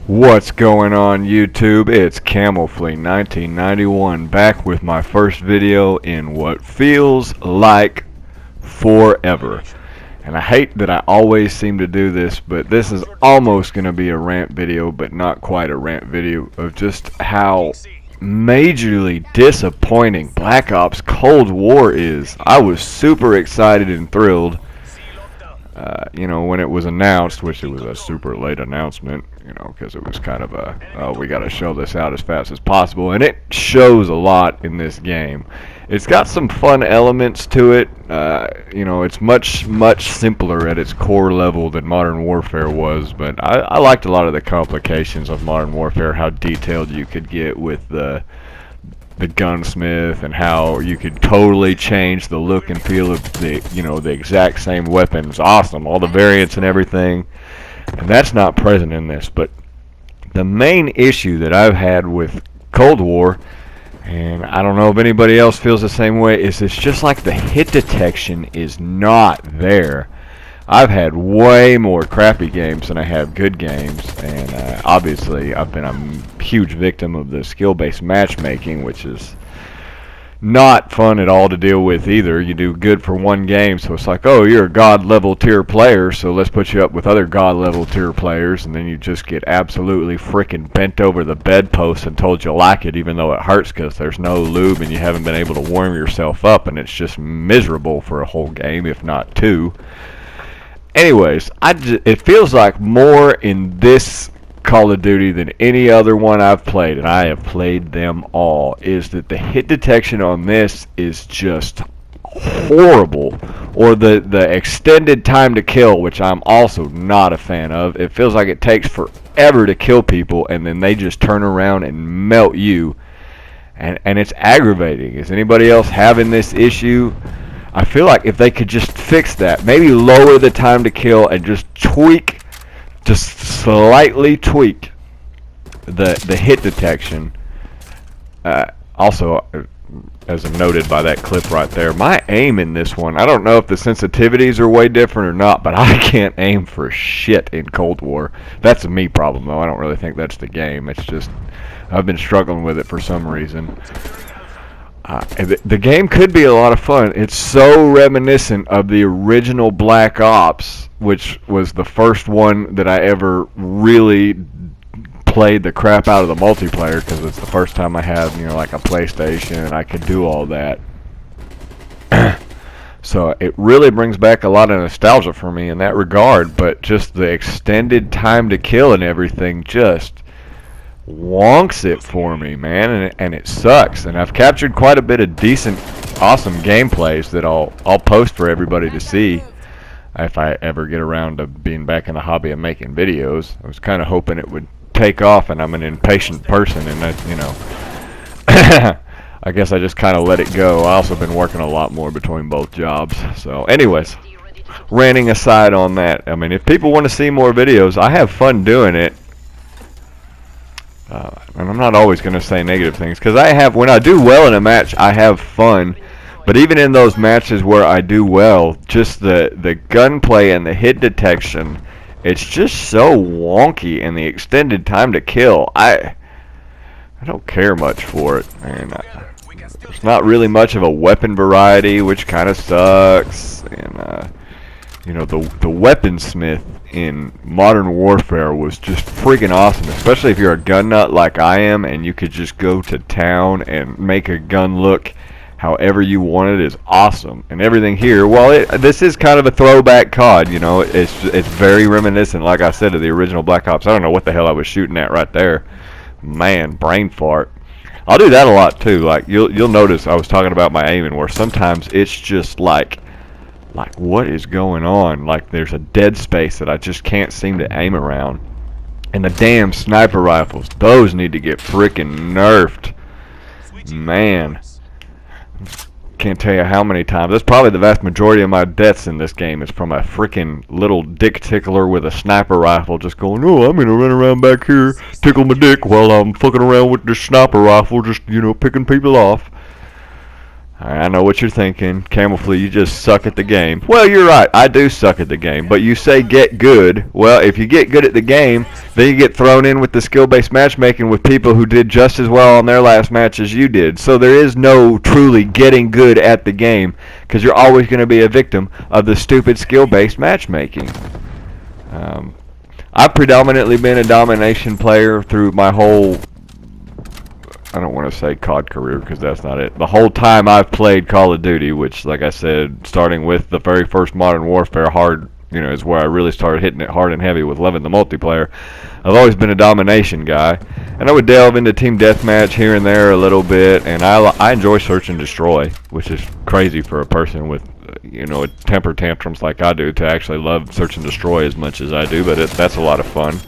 What's going on YouTube? It's Camelflea 1991 back with my first video in what feels like forever. And I hate that I always seem to do this, but this is almost going to be a rant video, but not quite a rant video, of just how majorly disappointing Black Ops Cold War is. I was super excited and thrilled. When it was announced, which it was a super late announcement, because it was kind of we got to show this out as fast as possible, and it shows a lot in this game. It's got some fun elements to it. It's much simpler at its core level than Modern Warfare was, but I liked a lot of the complications of Modern Warfare, how detailed you could get with the gunsmith, and how you could totally change the look and feel of the exact same weapons. Awesome, all the variants and everything, and that's not present in this. But the main issue that I've had with Cold War, and I don't know if anybody else feels the same way, is it's just like the hit detection is not there. I've had way more crappy games than I have good games, and obviously I've been a huge victim of the skill-based matchmaking, which is not fun at all to deal with either. You do good for one game, so it's like, oh, you're a god-level tier player, so let's put you up with other god-level tier players, and then you just get absolutely freaking bent over the bedpost and told you like it, even though it hurts because there's no lube and you haven't been able to warm yourself up, and it's just miserable for a whole game, if not two. Anyways, it feels like more in this Call of Duty than any other one I've played, and I have played them all, is that the hit detection on this is just horrible. Or the extended time to kill, which I'm also not a fan of. It feels like it takes forever to kill people, and then they just turn around and melt you. And it's aggravating. Is anybody else having this issue? I feel like if they could just fix that, maybe lower the time to kill and just slightly tweak the hit detection. Also, as noted by that clip right there, my aim in this one, I don't know if the sensitivities are way different or not, but I can't aim for shit in Cold War. That's a me problem, though. I don't really think that's the game. It's just I've been struggling with it for some reason. The game could be a lot of fun. It's so reminiscent of the original Black Ops, which was the first one that I ever really played the crap out of the multiplayer, because it's the first time I had, like a PlayStation and I could do all that. So it really brings back a lot of nostalgia for me in that regard, but just the extended time to kill and everything just wonks it for me, man, and it sucks. And I've captured quite a bit of decent, awesome gameplays that I'll post for everybody to see if I ever get around to being back in the hobby of making videos. I was kind of hoping it would take off, and I'm an impatient person, and that, I guess I just kind of let it go. I also been working a lot more between both jobs. So anyways, ranting aside on that, I mean, if people want to see more videos, I have fun doing it. And I'm not always going to say negative things, because when I do well in a match, I have fun. But even in those matches where I do well, just the gunplay and the hit detection, it's just so wonky, and the extended time to kill, I don't care much for it. And there's not really much of a weapon variety, which kind of sucks. And the weaponsmith in Modern Warfare was just freaking awesome, especially if you're a gun nut like I am, and you could just go to town and make a gun look however you want it, is awesome. And everything here, well, this is kind of a throwback COD, it's very reminiscent, like I said, of the original Black Ops. I don't know what the hell I was shooting at right there. Man, brain fart. I'll do that a lot too. Like you'll notice I was talking about my aiming, where sometimes it's just like what is going on? Like there's a dead space that I just can't seem to aim around. And the damn sniper rifles, those need to get freaking nerfed. Man, can't tell you how many times. That's probably the vast majority of my deaths in this game is from a freaking little dick tickler with a sniper rifle just going, oh, I'm gonna run around back here, tickle my dick while I'm fucking around with this sniper rifle, just, picking people off. I know what you're thinking. Camelflea, you just suck at the game. Well, you're right. I do suck at the game. But you say get good. Well, if you get good at the game, Then you get thrown in with the skill-based matchmaking with people who did just as well on their last match as you did. So there is no truly getting good at the game, because you're always going to be a victim of the stupid skill-based matchmaking. I've predominantly been a domination player through my whole, I don't want to say COD career because that's not it. The whole time I've played Call of Duty, which, like I said, starting with the very first Modern Warfare hard, is where I really started hitting it hard and heavy with loving the multiplayer. I've always been a domination guy, and I would delve into team deathmatch here and there a little bit, and I enjoy search and destroy, which is crazy for a person with temper tantrums like I do to actually love search and destroy as much as I do, but that's a lot of fun.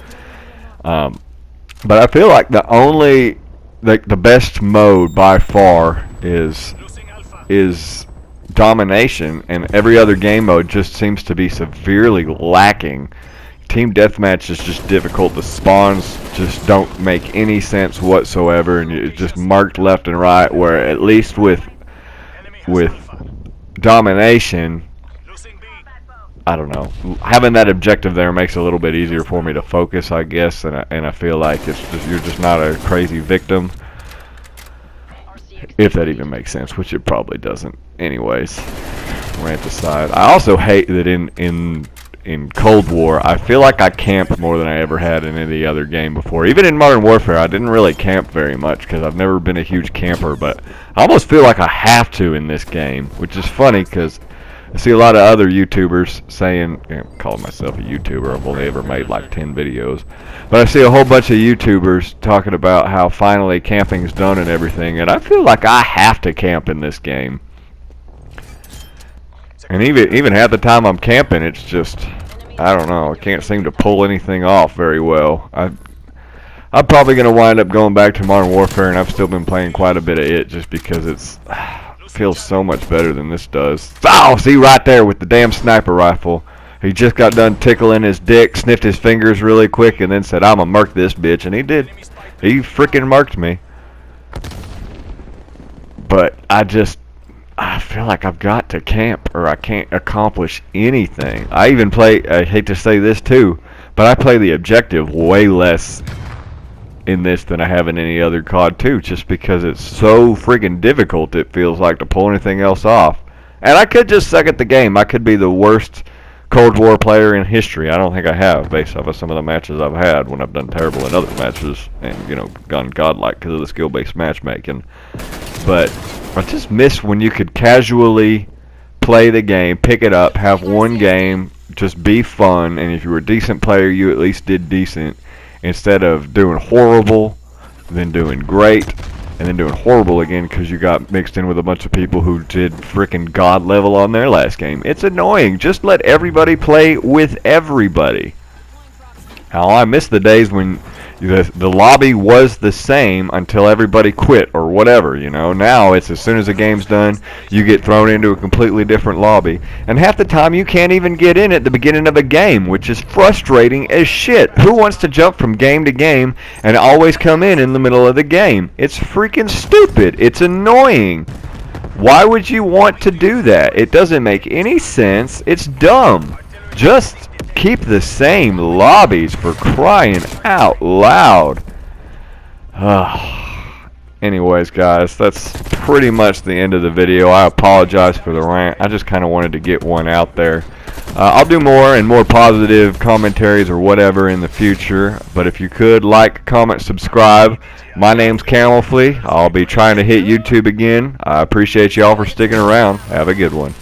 But I feel like the best mode by far is domination, and every other game mode just seems to be severely lacking. Team deathmatch is just difficult. The spawns just don't make any sense whatsoever, and it's just marked left and right, where at least with domination, I don't know, having that objective there makes it a little bit easier for me to focus, I guess, and I feel like you're just not a crazy victim, if that even makes sense, which it probably doesn't. Anyways, rant aside, I also hate that in Cold War, I feel like I camped more than I ever had in any other game before. Even in Modern Warfare, I didn't really camp very much because I've never been a huge camper, but I almost feel like I have to in this game, which is funny because I see a lot of other YouTubers saying, calling myself a YouTuber, I've only ever made like 10 videos, but I see a whole bunch of YouTubers talking about how finally camping's done and everything, and I feel like I have to camp in this game. And even half the time I'm camping, it's just, I don't know, I can't seem to pull anything off very well. I'm probably going to wind up going back to Modern Warfare, and I've still been playing quite a bit of it just because it feels so much better than this does. Oh, see right there with the damn sniper rifle. He just got done tickling his dick, sniffed his fingers really quick, and then said, "I'm going to murk this bitch," and he did. He freaking murked me. But I feel like I've got to camp or I can't accomplish anything. I hate to say this too, but I play the objective way less in this than I have in any other COD 2, just because it's so friggin' difficult, it feels like, to pull anything else off. And I could just suck at the game. I could be the worst Cold War player in history. I don't think I have, based off of some of the matches I've had when I've done terrible in other matches and, gone godlike because of the skill-based matchmaking. But I just miss when you could casually play the game, pick it up, have one game, just be fun, and if you were a decent player, you at least did decent, instead of doing horrible, then doing great, and then doing horrible again because you got mixed in with a bunch of people who did frickin' god level on their last game. It's annoying. Just let everybody play with everybody. How I miss the days when the lobby was the same until everybody quit or whatever, Now it's as soon as the game's done, you get thrown into a completely different lobby. And half the time you can't even get in at the beginning of a game, which is frustrating as shit. Who wants to jump from game to game and always come in the middle of the game? It's freaking stupid. It's annoying. Why would you want to do that? It doesn't make any sense. It's dumb. Just keep the same lobbies, for crying out loud. Anyways, guys, that's pretty much the end of the video. I apologize for the rant. I just kind of wanted to get one out there. I'll do more and more positive commentaries or whatever in the future. But if you could, like, comment, subscribe. My name's Camel Flea. I'll be trying to hit YouTube again. I appreciate y'all for sticking around. Have a good one.